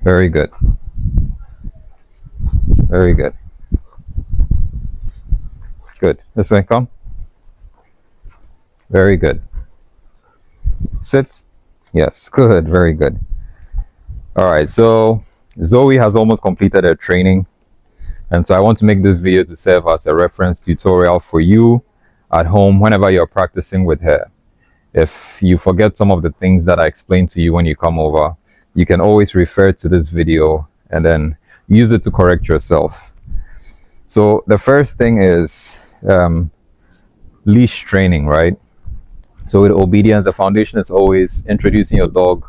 Very good. Very good. Good. This way, come. Very good. Sit. Yes, good. Very good. All right, so Zoe has almost completed her training. And so I want to make this video to serve as a reference tutorial for you at home whenever you're practicing with her. If you forget some of the things that I explained to you when you come over, you can always refer to this video and then use it to correct yourself. So the first thing is leash training, right? So with obedience, the foundation is always introducing your dog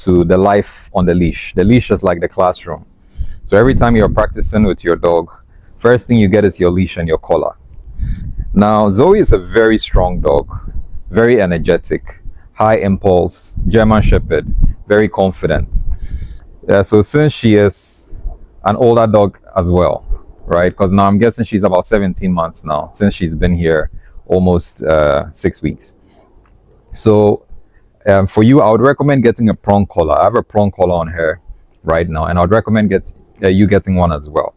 to the life on the leash. The leash is like the classroom. So every time you're practicing with your dog, first thing you get is your leash and your collar. Now, Zoe is a very strong dog, very energetic, high impulse, German Shepherd, very confident. So since she is an older dog as well, right? Because now I'm guessing she's about 17 months now, since she's been here almost 6 weeks. So for you, I would recommend getting a prong collar. I have a prong collar on her right now, and I would recommend you getting one as well.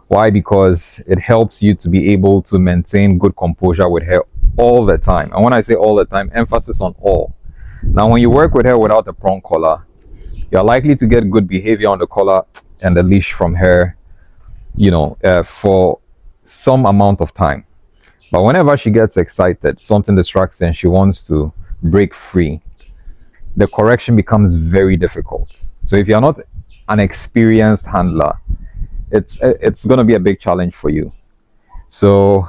Why? Because it helps you to be able to maintain good composure with her all the time. And when I say all the time, emphasis on all. Now, when you work with her without a prong collar, you're likely to get good behavior on the collar and the leash from her, for some amount of time. But whenever she gets excited, something distracts her and she wants to break free, the correction becomes very difficult. So if you're not an experienced handler, it's going to be a big challenge for you. So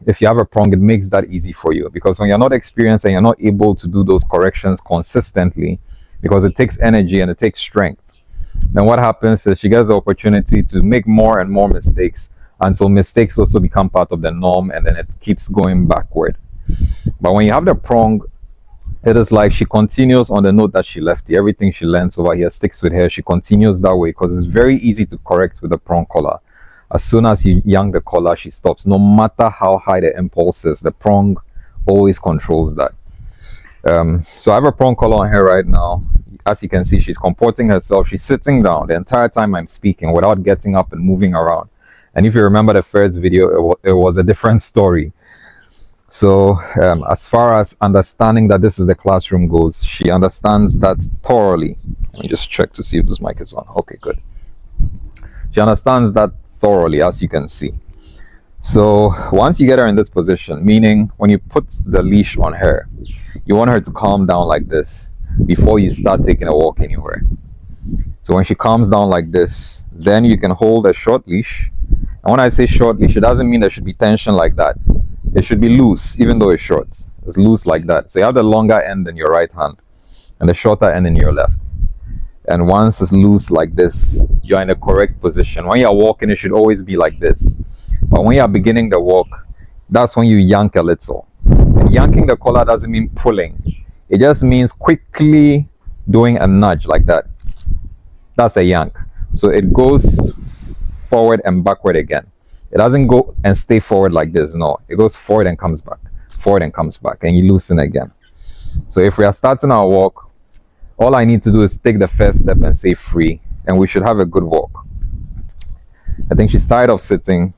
if you have a prong, it makes that easy for you, because when you're not experienced and you're not able to do those corrections consistently, because it takes energy and it takes strength, then what happens is she gets the opportunity to make more and more mistakes until mistakes also become part of the norm, and then it keeps going backward. But when you have the prong, it is like she continues on the note that she left here. Everything she learns over here sticks with her. She continues that way, because it's very easy to correct with the prong collar. As soon as you yank the collar, she stops. No matter how high the impulse is, the prong always controls that. So I have a prong collar on her right now. As you can see, she's comporting herself. She's sitting down the entire time I'm speaking without getting up and moving around. And if you remember the first video, it was a different story. So as far as understanding that this is the classroom goes, she understands that thoroughly. Let me just check to see if this mic is on. Okay, good. She understands that thoroughly, as you can see. So once you get her in this position, meaning when you put the leash on her, you want her to calm down like this before you start taking a walk anywhere. So when she calms down like this, then you can hold a short leash. And when I say short leash, it doesn't mean there should be tension like that. It should be loose, even though it's short. It's loose like that. So you have the longer end in your right hand and the shorter end in your left. And once it's loose like this, you're in the correct position. When you're walking, it should always be like this. But when you're beginning the walk, that's when you yank a little. And yanking the collar doesn't mean pulling. It just means quickly doing a nudge like that. That's a yank. So it goes forward and backward again. It doesn't go and stay forward like this. No, it goes forward and comes back, forward and comes back, and you loosen again. So if we are starting our walk, all I need to do is take the first step and say free, and we should have a good walk. I think she's tired of sitting,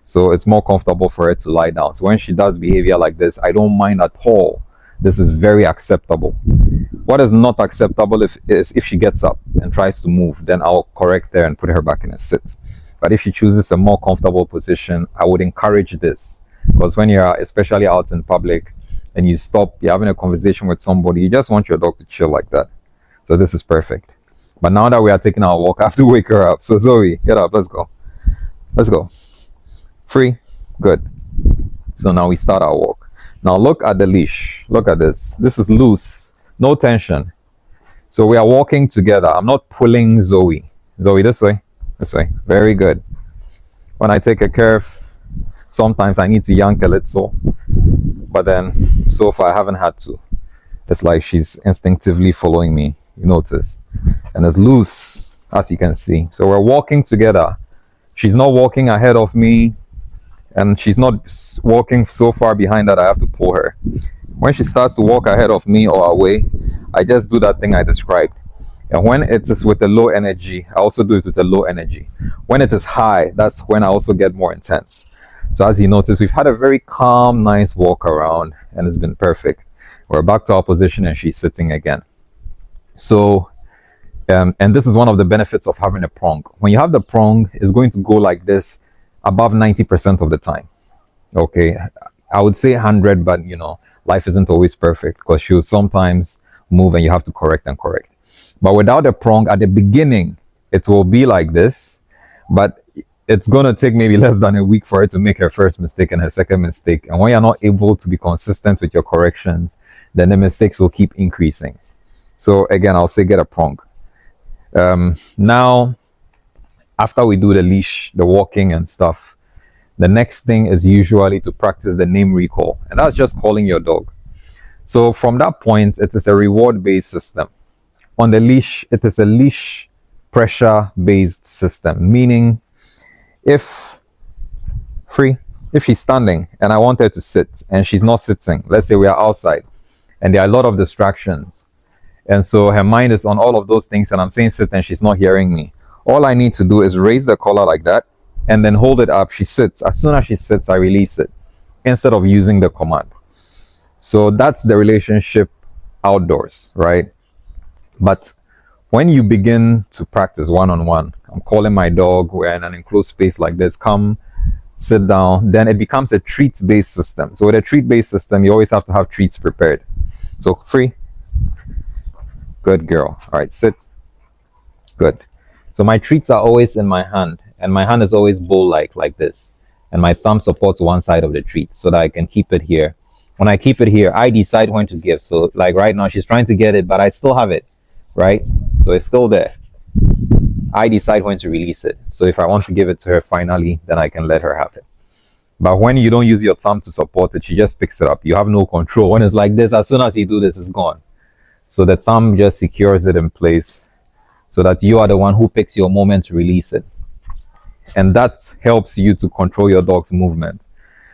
so it's more comfortable for her to lie down. So when she does behavior like this, I don't mind at all. This is very acceptable. What is not acceptable is if she gets up and tries to move, then I'll correct her and put her back in a sit. But if she chooses a more comfortable position, I would encourage this, because when you're especially out in public and you stop, you're having a conversation with somebody, you just want your dog to chill like that. So this is perfect. But now that we are taking our walk, I have to wake her up. So Zoe, get up, let's go. Let's go. Free, good. So now we start our walk. Now look at the leash. Look at this. This is loose, no tension. So we are walking together. I'm not pulling Zoe. Zoe, this way. This way. Very good. When I take a curve, sometimes I need to yank a little, but then so far I haven't had to. It's like she's instinctively following me, you notice. And it's loose, as you can see. So we're walking together. She's not walking ahead of me, and she's not walking so far behind that I have to pull her. When she starts to walk ahead of me or away, I just do that thing I described. And when it is with a low energy, I also do it with a low energy. When it is high, that's when I also get more intense. So as you notice, we've had a very calm, nice walk around, and it's been perfect. We're back to our position and she's sitting again. So, and this is one of the benefits of having a prong. When you have the prong, it's going to go like this above 90% of the time. Okay, I would say 100, but you know, life isn't always perfect because she'll sometimes move and you have to correct and correct. But without a prong, at the beginning, it will be like this, but it's going to take maybe less than a week for her to make her first mistake and her second mistake. And when you're not able to be consistent with your corrections, then the mistakes will keep increasing. So again, I'll say get a prong. Now, after we do the leash, the walking and stuff, the next thing is usually to practice the name recall. And that's just calling your dog. So from that point, it is a reward-based system. On the leash, it is a leash pressure-based system, meaning if she's standing and I want her to sit and she's not sitting, let's say we are outside and there are a lot of distractions, and so her mind is on all of those things and I'm saying sit and she's not hearing me, all I need to do is raise the collar like that and then hold it up. She sits. As soon as she sits, I release it instead of using the command. So that's the relationship outdoors, right? But when you begin to practice one-on-one, I'm calling my dog, we're in an enclosed space like this, come, sit down, then it becomes a treat-based system. So with a treat-based system, you always have to have treats prepared. So free. Good girl. All right, sit. Good. So my treats are always in my hand, and my hand is always bowl-like, like this. And my thumb supports one side of the treat so that I can keep it here. When I keep it here, I decide when to give. So like right now, she's trying to get it, but I still have it, right? So it's still there. I decide when to release it. So if I want to give it to her finally, then I can let her have it. But when you don't use your thumb to support it, she just picks it up. You have no control. When it's like this, as soon as you do this, it's gone. So the thumb just secures it in place so that you are the one who picks your moment to release it. And that helps you to control your dog's movement.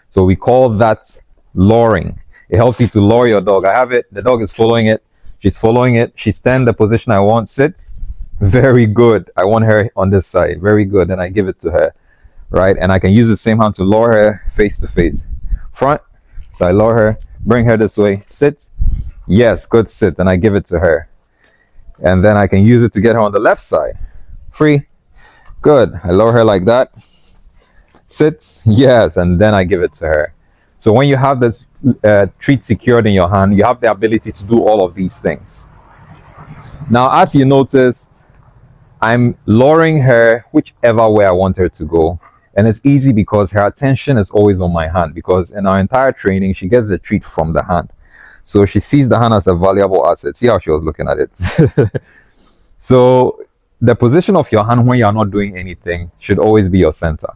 So we call that luring. It helps you to lure your dog. I have it. The dog is following it. She's following it. She's standing the position I want. Sit. Very good. I want her on this side. Very good. Then I give it to her. Right? And I can use the same hand to lure her face to face. Front. So I lure her. Bring her this way. Sit. Yes. Good. Sit. And I give it to her. And then I can use it to get her on the left side. Free. Good. I lure her like that. Sit. Yes. And then I give it to her. So when you have this treat secured in your hand, you have the ability to do all of these things. Now, as you notice, I'm luring her whichever way I want her to go. And it's easy because her attention is always on my hand, because in our entire training, she gets the treat from the hand. So she sees the hand as a valuable asset. See how she was looking at it. So the position of your hand when you're not doing anything should always be your center.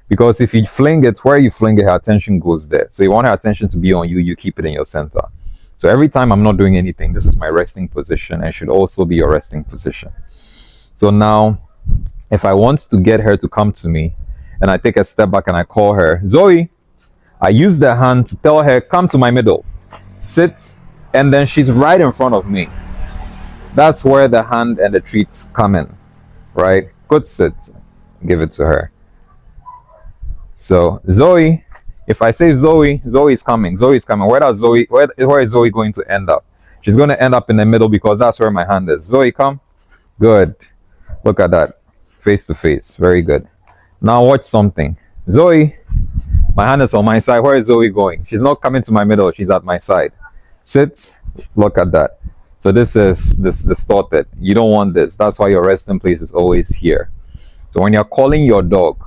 Because if you fling it, where you fling it, her attention goes there. So you want her attention to be on you, you keep it in your center. So every time I'm not doing anything, this is my resting position and should also be your resting position. So now, if I want to get her to come to me, and I take a step back and I call her, Zoe, I use the hand to tell her, come to my middle, sit, and then she's right in front of me. That's where the hand and the treats come in, right? Good sit, give it to her. So Zoe, if I say Zoe, Zoe is coming. Where is Zoe going to end up? She's going to end up in the middle because that's where my hand is. Zoe, come. Good. Look at that. Face to face. Very good. Now watch something. Zoe, my hand is on my side. Where is Zoe going? She's not coming to my middle. She's at my side. Sit. Look at that. So this is distorted. You don't want this. That's why your resting place is always here. So when you're calling your dog,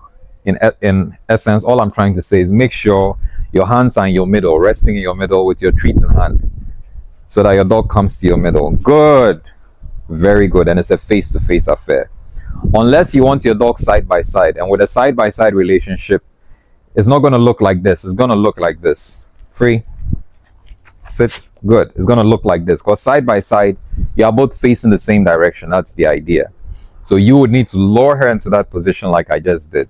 in essence, all I'm trying to say is make sure your hands are in your middle, resting in your middle with your treats in hand, so that your dog comes to your middle. Good. Very good. And it's a face-to-face affair. Unless you want your dog side by side. And with a side-by-side relationship, it's not going to look like this. It's going to look like this. Free. Sit. Good. It's going to look like this. Because side by side, you are both facing the same direction. That's the idea. So you would need to lure her into that position like I just did.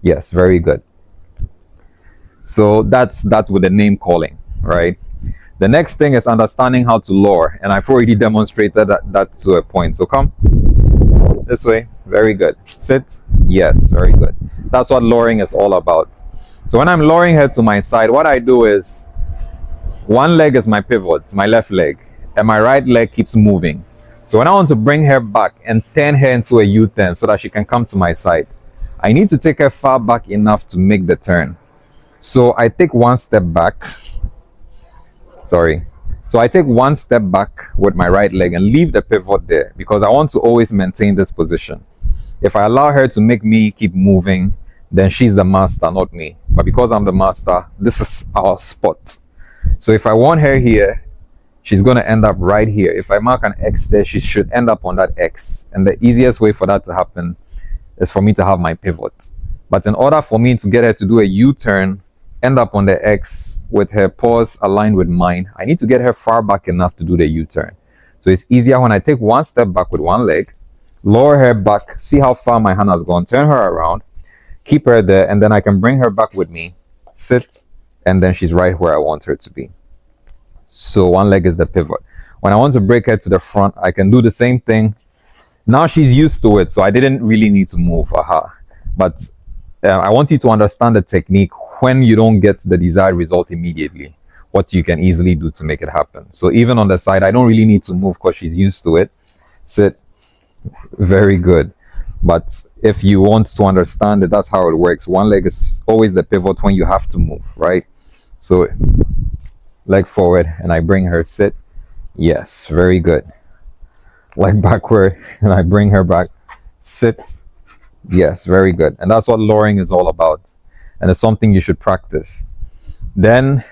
Yes, very good. So that's with the name calling, right? The next thing is understanding how to lure, and I've already demonstrated that to a point. So come this way. Very good. Sit. Yes, very good. That's what luring is all about. So when I'm luring her to my side, what I do is one leg is my pivot, my left leg, and my right leg keeps moving. So when I want to bring her back and turn her into a U-turn so that she can come to my side, I need to take her far back enough to make the turn. So I take one step back. Sorry. So I take one step back with my right leg and leave the pivot there because I want to always maintain this position. If I allow her to make me keep moving, then she's the master, not me. But because I'm the master, this is our spot. So if I want her here, she's going to end up right here. If I mark an X there, she should end up on that X. And the easiest way for that to happen is for me to have my pivot. But in order for me to get her to do a U-turn, end up on the X with her paws aligned with mine, I need to get her far back enough to do the U-turn. So it's easier when I take one step back with one leg, lower her back, see how far my hand has gone, turn her around, keep her there, and then I can bring her back with me, sit, and then she's right where I want her to be. So one leg is the pivot. When I want to break her to the front, I can do the same thing. Now she's used to it, so I didn't really need to move. But I want you to understand the technique when you don't get the desired result immediately, what you can easily do to make it happen. So even on the side, I don't really need to move because she's used to it. Sit. Very good. But if you want to understand it, that's how it works. One leg is always the pivot when you have to move, right? So leg forward and I bring her, sit. Yes, very good. Leg backward and I bring her back, sit. Yes, very good. And that's what luring is all about. And it's something you should practice. Then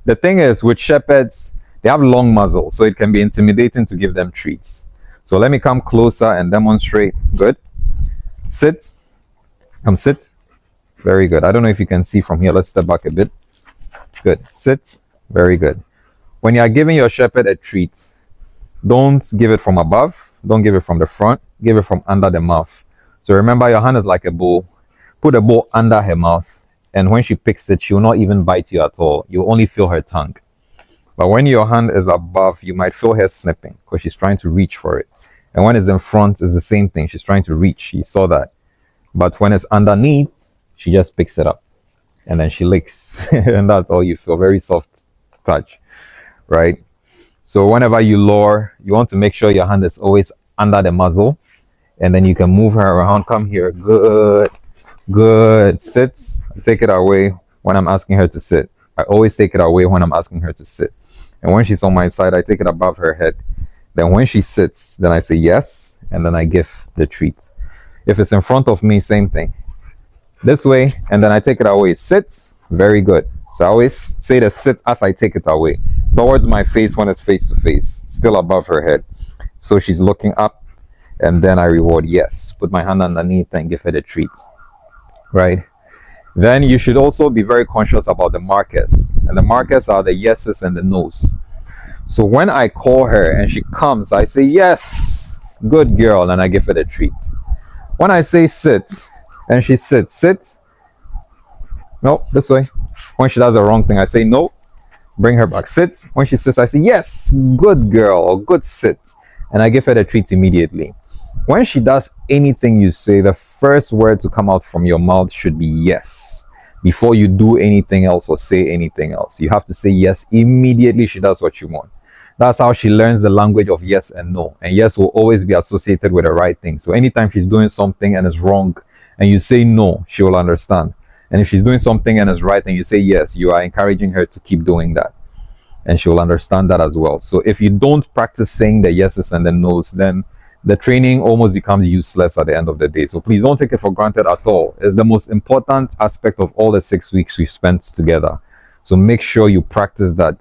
the thing is with shepherds, they have long muzzles, so it can be intimidating to give them treats. So let me come closer and demonstrate. Good. Sit. Come sit. Very good. I don't know if you can see from here. Let's step back a bit. Good. Sit. Very good. When you are giving your shepherd a treat, don't give it from above. Don't give it from the front. Give it from under the mouth. So remember, your hand is like a bowl. Put the bowl under her mouth. And when she picks it, she will not even bite you at all. You'll only feel her tongue. But when your hand is above, you might feel her snipping because she's trying to reach for it. And when it's in front, it's the same thing. She's trying to reach. You saw that. But when it's underneath, she just picks it up. And then she licks. And that's all you feel. Very soft touch. Right? So whenever you lure, you want to make sure your hand is always under the muzzle. And then you can move her around. Come here. Good. Good. Sit. Take it away when I'm asking her to sit. I always take it away when I'm asking her to sit. And when she's on my side, I take it above her head. Then when she sits, then I say yes, and then I give the treat. If it's in front of me, same thing. This way, and then I take it away. Sit. Very good. So I always say the sit as I take it away. Towards my face when it's face to face. Still above her head. So she's looking up, and then I reward yes. Put my hand underneath and give her the treat. Right? Then you should also be very conscious about the markers. And the markers are the yeses and the nos. So when I call her and she comes, I say, yes, good girl, and I give her the treat. When I say sit, and she sits, sit. No, this way. When she does the wrong thing, I say no, bring her back, sit. When she sits, I say, yes, good girl, or good sit, and I give her the treat immediately. When she does anything you say, the first word to come out from your mouth should be yes. Before you do anything else or say anything else, you have to say yes immediately she does what you want. That's how she learns the language of yes and no. And yes will always be associated with the right thing. So anytime she's doing something and it's wrong and you say no, she will understand. And if she's doing something and it's right and you say yes, you are encouraging her to keep doing that. And she will understand that as well. So if you don't practice saying the yeses and the nos, then the training almost becomes useless at the end of the day. So please don't take it for granted at all. It's the most important aspect of all the 6 weeks we've spent together. So make sure you practice that.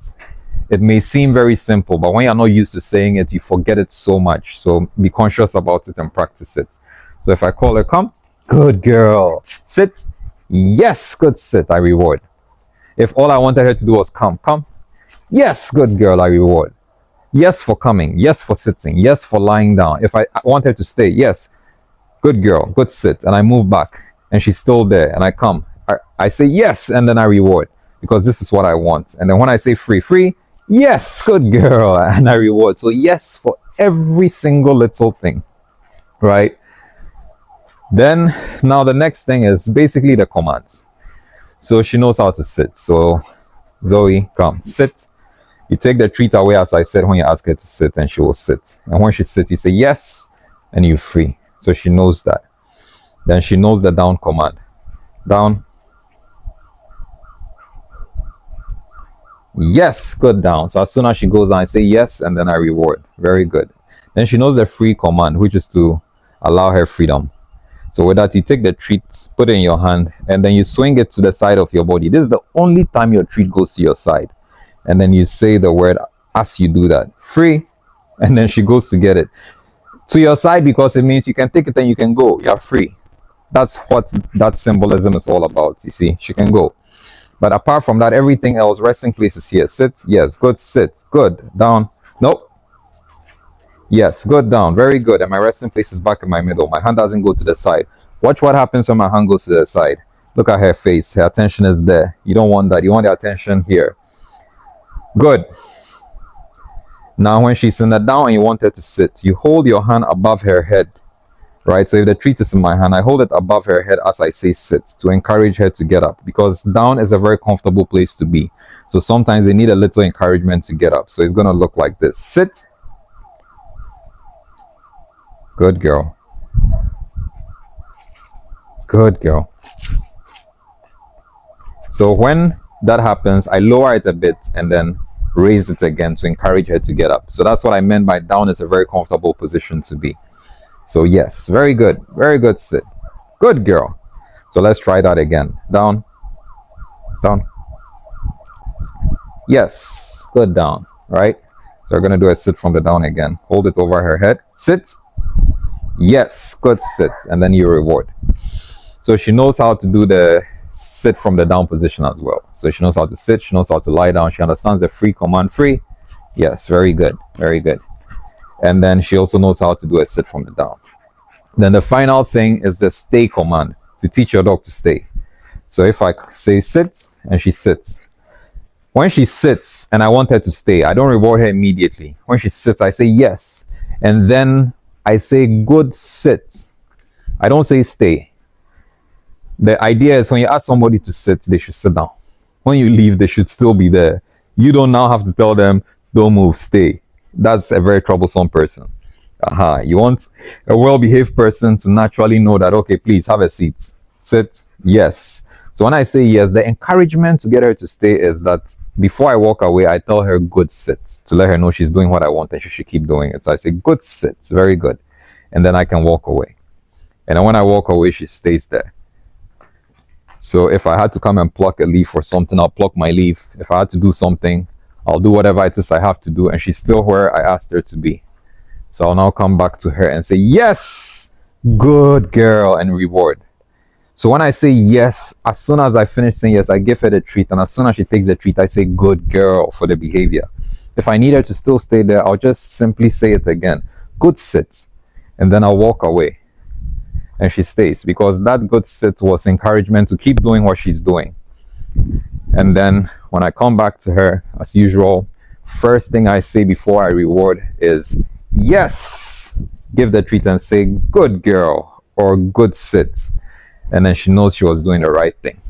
It may seem very simple, but when you're not used to saying it, you forget it so much. So be conscious about it and practice it. So if I call her, come, good girl, sit, yes, good sit, I reward. If all I wanted her to do was come, yes, good girl, I reward. Yes for coming, yes for sitting, yes for lying down. If I want her to stay, yes, good girl, good sit, and I move back and she's still there and I come. I say yes and then I reward because this is what I want. And then when I say free, Yes, good girl. And I reward. So yes for every single little thing, right? Then now the next thing is basically the commands. So she knows how to sit. So Zoe, come sit. You take the treat away, as I said, when you ask her to sit, and she will sit. And when she sits, you say yes, and you free. So she knows that. Then she knows the down command. Down. Yes, good, down. So as soon as she goes down, I say yes, and then I reward. Very good. Then she knows the free command, which is to allow her freedom. So with that, you take the treat, put it in your hand, and then you swing it to the side of your body. This is the only time your treat goes to your side. And then you say the word as you do that. Free. And then she goes to get it. To your side, because it means you can take it and you can go. You're free. That's what that symbolism is all about. You see, she can go. But apart from that, everything else, resting place is here. Sit. Yes. Good. Sit. Good. Down. Nope. Yes. Good. Down. Very good. And my resting place is back in my middle. My hand doesn't go to the side. Watch what happens when my hand goes to the side. Look at her face. Her attention is there. You don't want that. You want the attention here. Good. Now when she's in the down and you want her to sit, you hold your hand above her head, right? So if the treat is in my hand, I hold it above her head as I say sit, to encourage her to get up, because down is a very comfortable place to be. So sometimes they need a little encouragement to get up. So it's going to look like this. Sit. Good girl. Good girl. So when that happens, I lower it a bit and then raise it again to encourage her to get up. So that's what I meant by down is a very comfortable position to be. So yes, very good. Very good sit. Good girl. So let's try that again. Down. Down. Yes. Good, down. Right? So we're going to do a sit from the down again. Hold it over her head. Sit. Yes. Good sit. And then you reward. So she knows how to do the sit from the down position as well. So she knows how to sit, she knows how to lie down, she understands the free command. Free. Yes, very good, very good. And then she also knows how to do a sit from the down. Then the final thing is the stay command, to teach your dog to stay. So if I say sit and she sits, when she sits and I want her to stay, I don't reward her immediately. When she sits, I say yes, and then I say good sit. I don't say stay. The idea is when you ask somebody to sit, they should sit down. When you leave, they should still be there. You don't now have to tell them, don't move, stay. That's a very troublesome person. You want a well-behaved person to naturally know that, okay, please have a seat. Sit. Yes. So when I say yes, the encouragement to get her to stay is that before I walk away, I tell her good sit, to let her know she's doing what I want and she should keep doing it. So I say good sit, very good. And then I can walk away. And then when I walk away, she stays there. So if I had to come and pluck a leaf or something, I'll pluck my leaf. If I had to do something, I'll do whatever it is I have to do. And she's still where I asked her to be. So I'll now come back to her and say, yes, good girl, and reward. So when I say yes, as soon as I finish saying yes, I give her the treat. And as soon as she takes the treat, I say good girl for the behavior. If I need her to still stay there, I'll just simply say it again. Good sit. And then I'll walk away. And she stays, because that good sit was encouragement to keep doing what she's doing. And then when I come back to her, as usual, first thing I say before I reward is yes, give the treat and say good girl or good sit, and then she knows she was doing the right thing.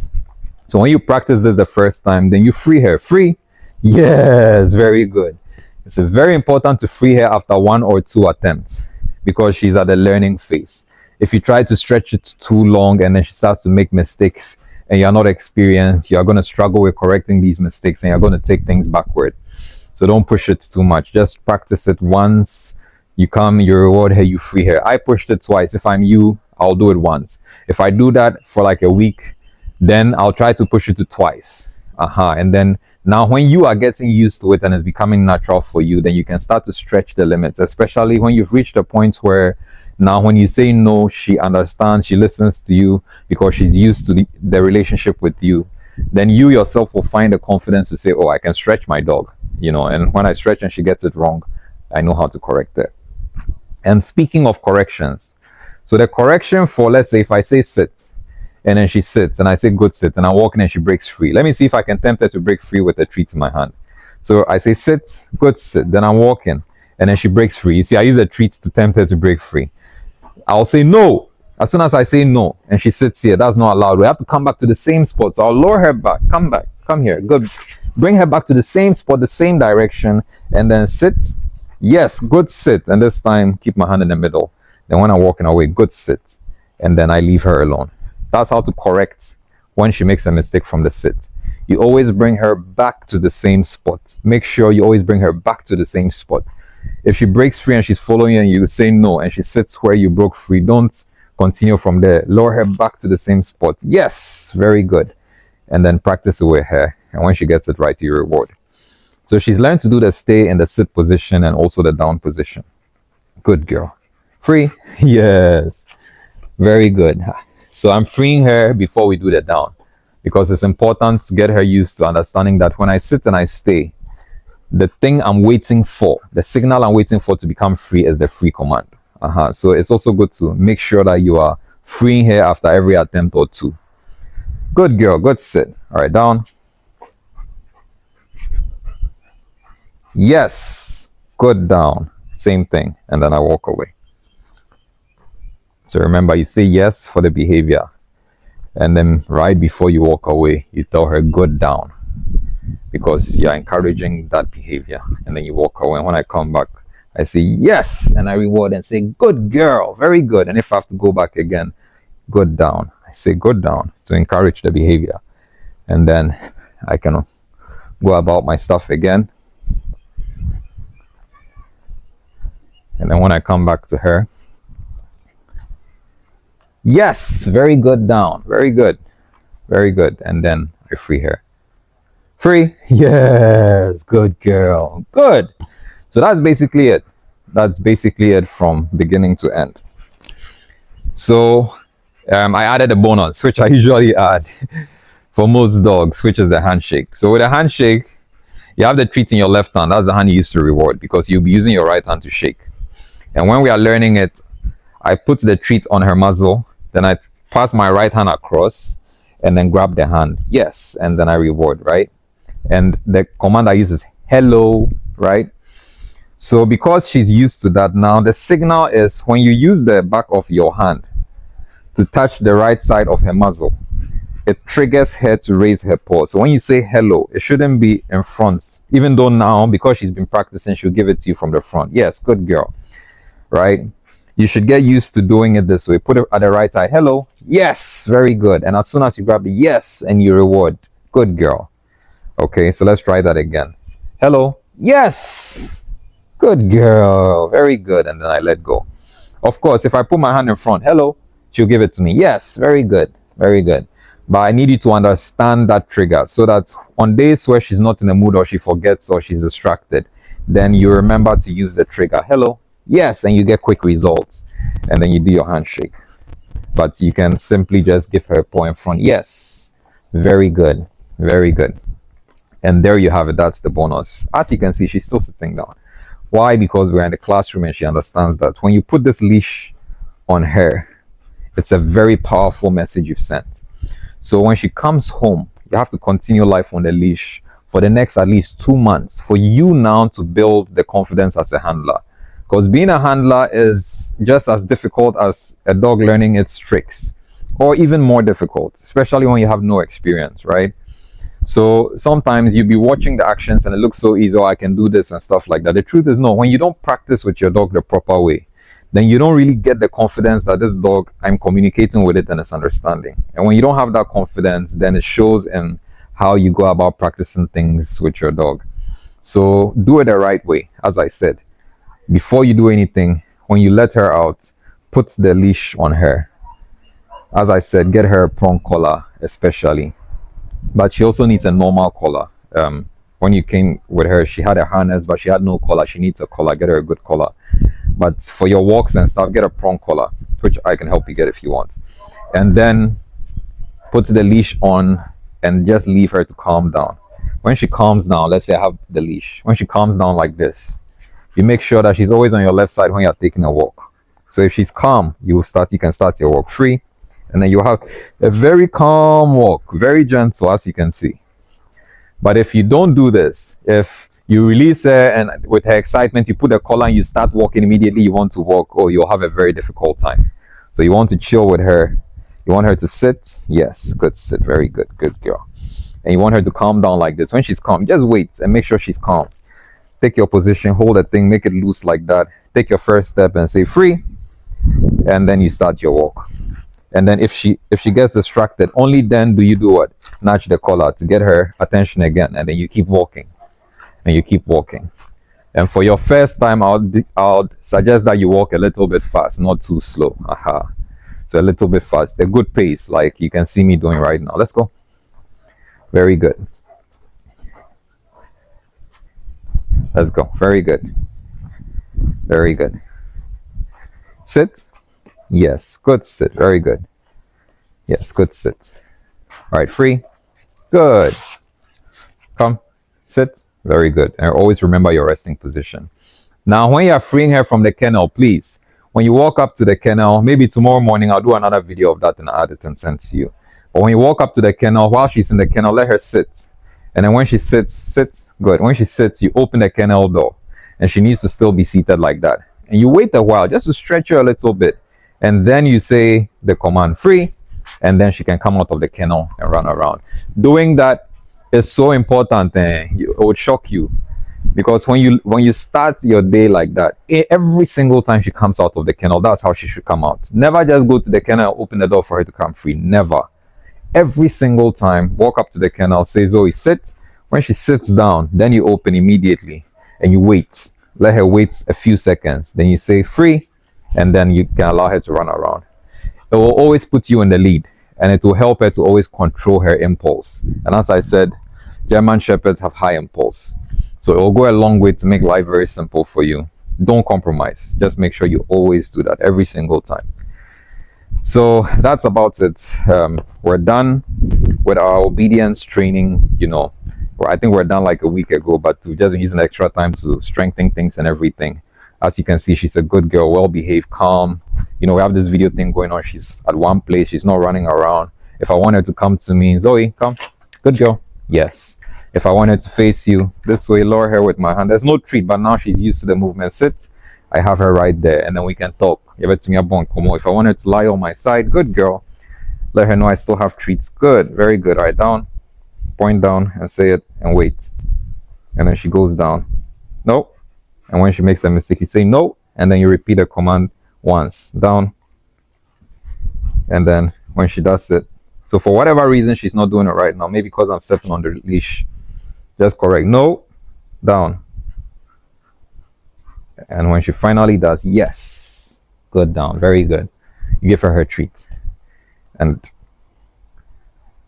So when you practice this the first time, then you free her. Free. Yes, very good. It's very important to free her after 1 or 2 attempts, because she's at the learning phase. If you try to stretch it too long and then she starts to make mistakes and you're not experienced, you're going to struggle with correcting these mistakes and you're going to take things backward. So don't push it too much. Just practice it once. You come, you reward her, you free her. I pushed it twice. If I'm you, I'll do it once. If I do that for like a week, then I'll try to push it to twice. And then now when you are getting used to it and it's becoming natural for you, then you can start to stretch the limits, especially when you've reached a point where now when you say no, she understands, she listens to you because she's used to the relationship with you. Then you yourself will find the confidence to say, oh, I can stretch my dog, and when I stretch and she gets it wrong, I know how to correct it. And speaking of corrections, so the correction for, let's say if I say sit, and then she sits and I say good sit, and I'm walking and she breaks free. Let me see if I can tempt her to break free with a treat in my hand. So I say sit, good sit. Then I'm walking, and then she breaks free. You see, I use the treats to tempt her to break free. I'll say no. As soon as I say no, and she sits here, that's not allowed. We have to come back to the same spot. So I'll lower her back. Come back. Come here. Good. Bring her back to the same spot, the same direction, and then sit. Yes, good sit. And this time, keep my hand in the middle. Then when I'm walking away, good sit. And then I leave her alone. That's how to correct when she makes a mistake from the sit. You always bring her back to the same spot. Make sure you always bring her back to the same spot. If she breaks free and she's following you and you say no and she sits where you broke free, don't continue from there. Lower her back to the same spot. Yes, very good. And then practice with her. And when she gets it right, you reward. So she's learned to do the stay and the sit position and also the down position. Good girl. Free? Yes. Very good. So I'm freeing her before we do the down, because it's important to get her used to understanding that when I sit and I stay, the thing I'm waiting for, the signal I'm waiting for to become free is the free command. So it's also good to make sure that you are freeing her after every attempt or two. Good girl, good sit. All right, down. Yes, good down. Same thing. And then I walk away. So remember, you say yes for the behavior. And then right before you walk away, you tell her good down, because you're encouraging that behavior. And then you walk away. And when I come back, I say yes, and I reward and say good girl, very good. And if I have to go back again, good down, I say good down to encourage the behavior. And then I can go about my stuff again. And then when I come back to her, yes, very good down, very good, very good. And then I free her. Free? Yes, good girl, good. So that's basically it. That's basically it from beginning to end. So I added a bonus, which I usually add for most dogs, which is the handshake. So with a handshake, you have the treat in your left hand. That's the hand you use to reward, because you'll be using your right hand to shake. And when we are learning it, I put the treat on her muzzle, then I pass my right hand across and then grab the hand. Yes, and then I reward, right? And the command I use is hello, right? So because she's used to that now, the signal is when you use the back of your hand to touch the right side of her muzzle, it triggers her to raise her paw. So when you say hello, it shouldn't be in front, even though now, because she's been practicing, she'll give it to you from the front. Yes, good girl, right? You should get used to doing it this way. Put it at the right side. Hello. Yes, very good. And as soon as you grab the yes and you reward, good girl. Okay, so let's try that again. Hello. Yes. Good girl. Very good. And then I let go. Of course, if I put my hand in front, hello, she'll give it to me. Yes, very good. Very good. But I need you to understand that trigger, so that on days where she's not in the mood or she forgets or she's distracted, then you remember to use the trigger. Hello. Yes, and you get quick results. And then you do your handshake. But you can simply just give her a paw in front. Yes. Very good. Very good. And there you have it. That's the bonus. As you can see, she's still sitting down. Why? Because we're in the classroom and she understands that when you put this leash on her, it's a very powerful message you've sent. So when she comes home, you have to continue life on the leash for the next at least 2 months for you now to build the confidence as a handler. Because being a handler is just as difficult as a dog learning its tricks, or even more difficult, especially when you have no experience, right? So sometimes you'll be watching the actions and it looks so easy, oh, I can do this and stuff like that. The truth is, no, when you don't practice with your dog the proper way, then you don't really get the confidence that this dog, I'm communicating with it and it's understanding. And when you don't have that confidence, then it shows in how you go about practicing things with your dog. So do it the right way, as I said. Before you do anything, when you let her out, put the leash on her. As I said, get her a prong collar especially. But she also needs a normal collar. When you came with her, she had a harness, but she had no collar. She needs a collar. Get her a good collar. But for your walks and stuff, get a prong collar, which I can help you get if you want. And then put the leash on and just leave her to calm down. When she calms down, let's say I have the leash. When she calms down like this, you make sure that she's always on your left side when you're taking a walk. So if she's calm, you can start your walk free. And then you have a very calm walk, very gentle, as you can see. But if you don't do this, if You release her, and with her excitement, you put the collar and you start walking immediately. You want to walk, or you'll have a very difficult time. So you want to chill with her. You want her to sit. Yes, good sit. Very good. Good girl. And you want her to calm down like this. When she's calm, just wait and make sure she's calm. Take your position, hold the thing, make it loose like that. Take your first step and say free, and then you start your walk. And then if she gets distracted, only then do you do what? Nudge the collar to get her attention again, and then you keep walking, and you keep walking. And for your first time, I'll suggest that you walk a little bit fast, not too slow. Aha. So a little bit fast, a good pace, like you can see me doing right now. Let's go. Very good. Let's go. Very good. Very good. Sit. Yes. Good sit. Very good. Yes. Good sit. All right. Free. Good. Come. Sit. Very good. And always remember your resting position. Now, when you're freeing her from the kennel, please, when you walk up to the kennel, maybe tomorrow morning, I'll do another video of that and add it and send to you. But when you walk up to the kennel, while she's in the kennel, let her sit. And then when she sits, good. When she sits, you open the kennel door, and she needs to still be seated like that. And you wait a while just to stretch her a little bit. And then you say the command free, and then she can come out of the kennel and run around. Doing that is so important. It would shock you, because when you start your day like that, every single time she comes out of the kennel, that's how she should come out. Never just go to the kennel and open the door for her to come free. Never. Every single time, walk up to the kennel, say Zoe sit. When she sits down, then you open immediately and you wait. Let her wait a few seconds. Then you say free, and then you can allow her to run around. It will always put you in the lead, and it will help her to always control her impulse. And as I said, German Shepherds have high impulse. So it will go a long way to make life very simple for you. Don't compromise. Just make sure you always do that every single time. So that's about it. We're done with our obedience training. I think we're done like a week ago, but we've just been using extra time to strengthen things and everything. As you can see, she's a good girl, well behaved, calm. We have this video thing going on. She's at one place, she's not running around. If I want her to come to me, Zoe, come, good girl. Yes. If I want her to face you this way, lower her with my hand. There's no treat, but now she's used to the movement. Sit. I have her right there, and then we can talk. If I want her to lie on my side, good girl. Let her know I still have treats. Good, very good. All right, down. Point down and say it and wait. And then she goes down. No. And when she makes a mistake, you say no, and then you repeat the command once. Down. And then when she does it. So for whatever reason, she's not doing it right now. Maybe because I'm stepping on the leash. Just correct. No. Down. And when she finally does, yes, good, down, very good. You give her treat, and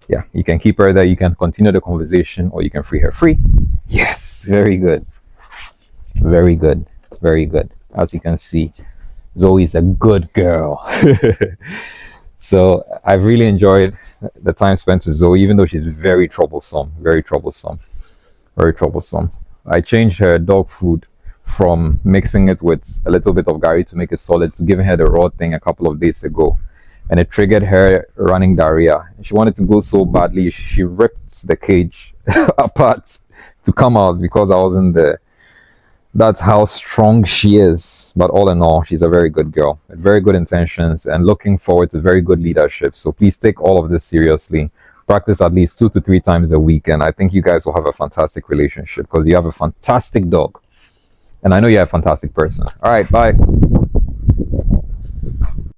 yeah, you can keep her there. You can continue the conversation, or you can free her. Free. Yes, very good, very good, very good. As you can see, Zoe is a good girl. So I've really enjoyed the time spent with Zoe, even though she's very troublesome, very troublesome, very troublesome. I changed her dog food from mixing it with a little bit of Gary to make it solid to giving her the raw thing a couple of days ago, and it triggered her running diarrhea. She wanted to go so badly, she ripped the cage apart to come out because I wasn't there. That's how strong she is. But all in all, she's a very good girl with very good intentions and looking forward to very good leadership. So please take all of this seriously. Practice at least 2 to 3 times a week, and I think you guys will have a fantastic relationship because you have a fantastic dog. And I know you're a fantastic person. All right, bye.